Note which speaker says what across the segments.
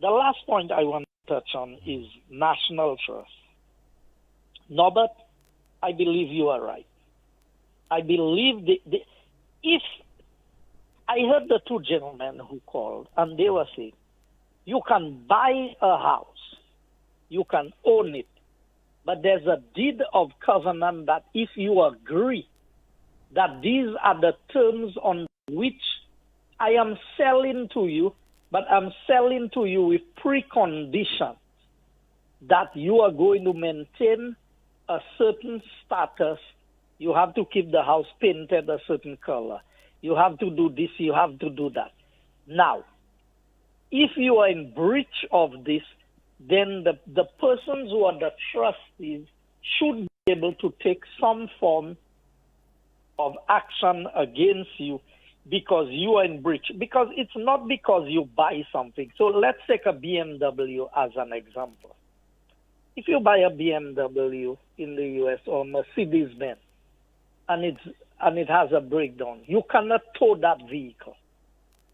Speaker 1: The last point I want to touch on is national trust. Norbert, I believe you are right. I believe if I heard the two gentlemen who called, and they were saying, you can buy a house, you can own it, but there's a deed of covenant that if you agree that these are the terms on which I am selling to you, but I'm selling to you with preconditions that you are going to maintain a certain status. You have to keep the house painted a certain color. You have to do this, you have to do that. Now, if you are in breach of this, then the persons who are the trustees should be able to take some form of action against you because you are in breach. Because it's not because you buy something. So let's take a BMW as an example. If you buy a BMW in the US or Mercedes-Benz and it has a breakdown, you cannot tow that vehicle.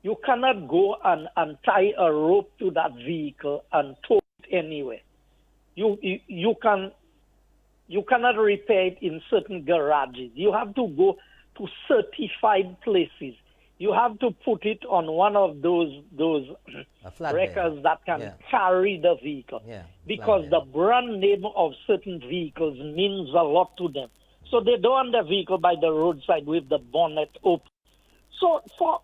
Speaker 1: You cannot go and tie a rope to that vehicle and tow it anywhere. You cannot repair it in certain garages. You have to go to certified places. You have to put it on one of those wreckers that can carry the vehicle. Because the brand name of certain vehicles means a lot to them. So they don't want the vehicle by the roadside with the bonnet open. So for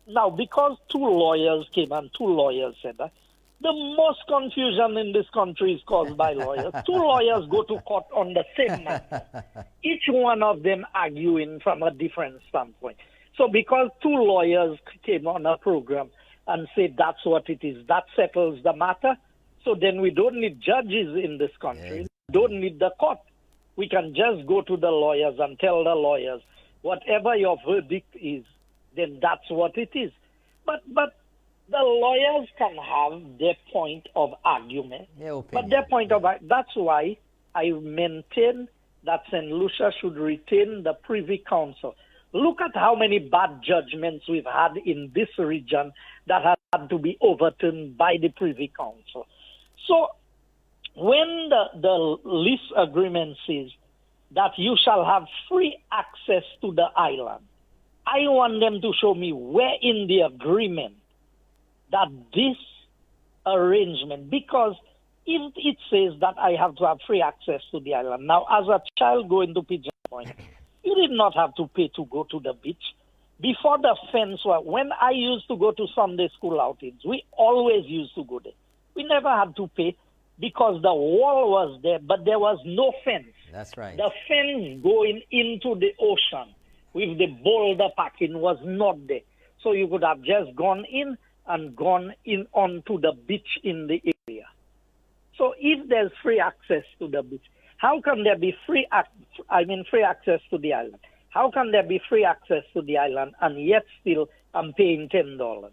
Speaker 1: now, because two lawyers came and two lawyers said that, the most confusion in this country is caused by lawyers. Two lawyers go to court on the same matter, each one of them arguing from a different standpoint. So because two lawyers came on a program and said that's what it is, that settles the matter, so then we don't need judges in this country. We don't need the court. We can just go to the lawyers and tell the lawyers, whatever your verdict is, then that's what it is. But the lawyers can have their point of argument. But their point of that's why I maintain that St. Lucia should retain the Privy Council. Look at how many bad judgments we've had in this region that have had to be overturned by the Privy Council. So when the lease agreement says that you shall have free access to the island, I want them to show me where in the agreement that this arrangement, because if it says that I have to have free access to the island. Now, as a child going to Pigeon Point, you did not have to pay to go to the beach. Before the fence, when I used to go to Sunday school outings, we always used to go there. We never had to pay because the wall was there, but there was no fence.
Speaker 2: That's right.
Speaker 1: The fence going into the ocean with the boulder packing was not there. So you could have just gone in and gone in onto the beach in the area. So if there's free access to the beach, how can there be free access to the island? How can there be free access to the island and yet still I'm paying $10?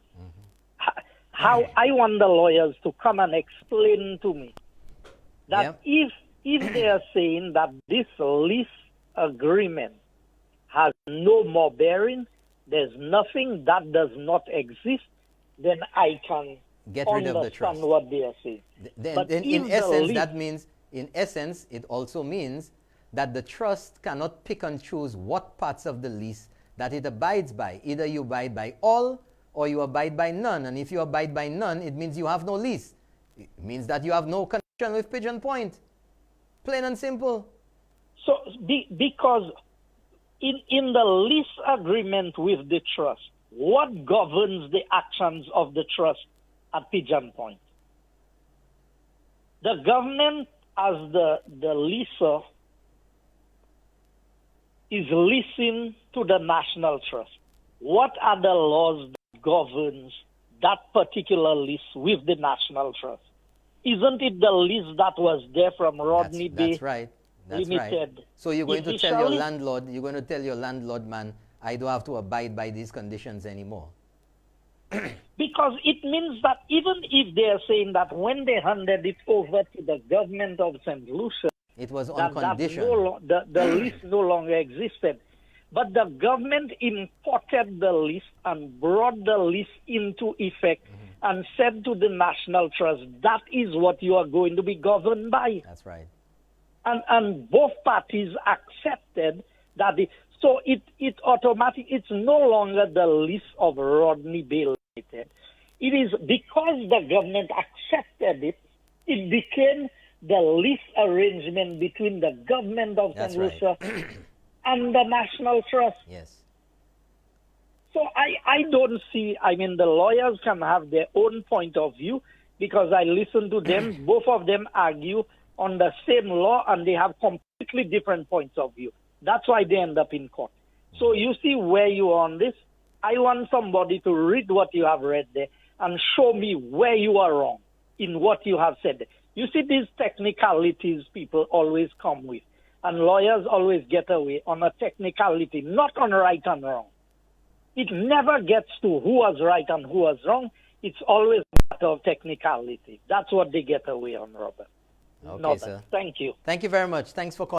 Speaker 1: How I want the lawyers to come and explain to me that if they are saying that this lease agreement has no more bearing, there's nothing that does not exist, then I can
Speaker 2: get rid of the trust.
Speaker 1: What they are saying.
Speaker 2: Then in essence, that means, in essence, it also means that the trust cannot pick and choose what parts of the lease that it abides by. Either you abide by all or you abide by none. And if you abide by none, it means you have no lease. It means that you have no connection with Pigeon Point. Plain and simple.
Speaker 1: So because in the lease agreement with the trust, what governs the actions of the trust at Pigeon Point? The government, as the leaser, is leasing to the National Trust. What are the laws that governs that particular lease with the National Trust? Isn't it the lease that was there from Rodney Bay?
Speaker 2: That's right. That's
Speaker 1: Limited.
Speaker 2: Right. So you're going to tell your landlord, man, I don't have to abide by these conditions anymore.
Speaker 1: Because it means that even if they are saying that when they handed it over to the government of St. Lucia,
Speaker 2: it was on condition.
Speaker 1: The lease no longer existed. But the government imported the lease and brought the lease into effect and said to the National Trust, that is what you are going to be governed by.
Speaker 2: That's right.
Speaker 1: And both parties accepted that. So it automatic. It's no longer the list of Rodney Bale Limited. It is because the government accepted it. It became the lease arrangement between the government of St. Lucia and the National Trust.
Speaker 2: Yes.
Speaker 1: So I don't see, I mean, the lawyers can have their own point of view because I listen to them. Both of them argue on the same law and they have completely different points of view. That's why they end up in court. So you see where you are on this. I want somebody to read what you have read there and show me where you are wrong in what you have said. You see these technicalities people always come with, and lawyers always get away on a technicality, not on right and wrong. It never gets to who was right and who was wrong. It's always a matter of technicality. That's what they get away on, Robert.
Speaker 2: Okay,
Speaker 1: Norbert,
Speaker 2: sir.
Speaker 1: thank you.
Speaker 2: Thank you very much. Thanks for calling.